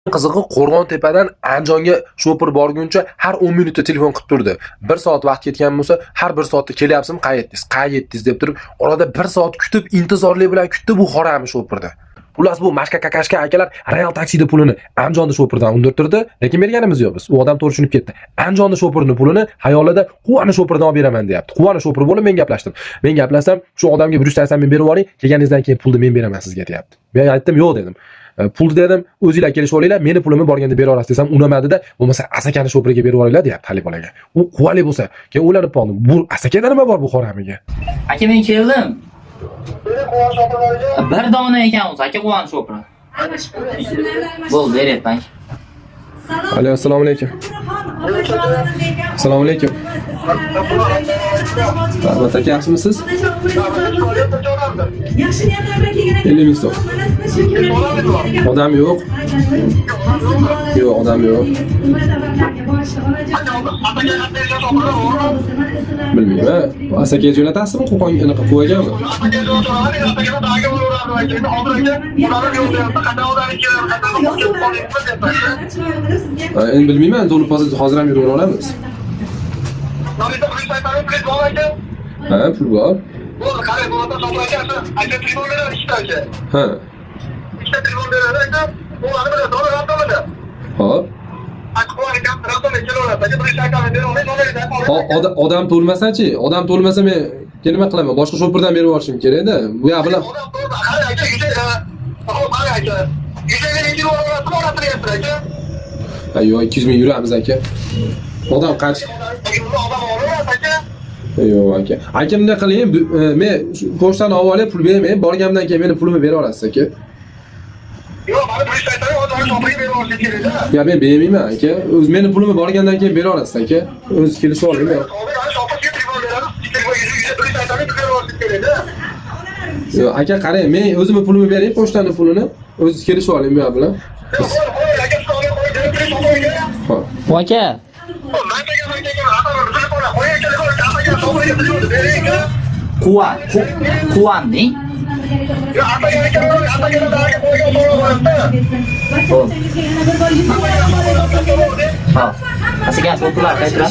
Qizig'i Qo'rg'on-tepadan Andijonga shofir borguncha har 10 minutda telefon qilib turdi. 1 soat vaqt ketgan bo'lsa, har 1 soatda kelyapsizmi, qayerdingiz deb turib, orada 1 soat kutib, intizorlik bilan kutdi bu xorami shofirda. Xullas bu mashka kakashka akalar Real taksida pulini Andijonda shofirdan undirtirdi, lekin berganimiz yo'q biz. U odam to'g'ri tushunib ketdi. Andijonda shofirning pulini hayolida Quvani shofirdan olib beraman deyapti. Quvani shofir bo'lib men gaplashdim. Men gaplashsam, shu odamga 180 ming berib yuboring, kelganingizdan keyin pulni men beraman sizga deyapti. Men aytdim, yo'q dedim. Pulni dedim, o'zingizlar kelishib olinglar, meni pulimni borganda bera olasiz desam, unamadida, bo'lmasa Asakani shofiriga berib olinglar deyapti hali bolaga. U quvali bo'lsa, keyin o'ylanib qoldim. Bu Asakada nima bor bu xoramiga? Aka men keldim. Bir dona ekan o'zi, aka Quvon shofiri. Bo'ldi, beryapman. Alo, assalomu alaykum. Assalomu alaykum. Rahmat aka, yaxshimisiz? 50 ming so'm. Odam yo'q. Yo'q, odam yo'q. Bilmayman. Asakaga jo'natasizmi, Qo'qonga anaqa Quvagami? Endi bilmayman, to'liq hozir ham yurib olamiz. Ha, pul bor. Ha. Hop. Odam to'lmasa-chi? Odam to'lmasa men nima qilaman? Boshqa shofirdan berib yuborishim kerak-da. Bu yoq bilan. Ayyo, 200 ming yuramiz aka. Odam qancha? Yo'q aka. Aka bunday qiling, men pochtani olib olib pul bermay, borganimdan keyin meni pulimni bera olasiz aka. Yo'q, mana pul ishlaysan, o'zing shofirga berib olasiz kerak-da. Ya men bermayman aka. O'z meni pulimni borgandan keyin bera olasiz aka. O'z kelishib oling. Yo'q aka, qarang, men o'zimning pulimni bering, pochtani pulini. O'zingiz kelishib oling bu bilan. Bu aka. Quvonning. Ha. Asakani shofirlar qaytira.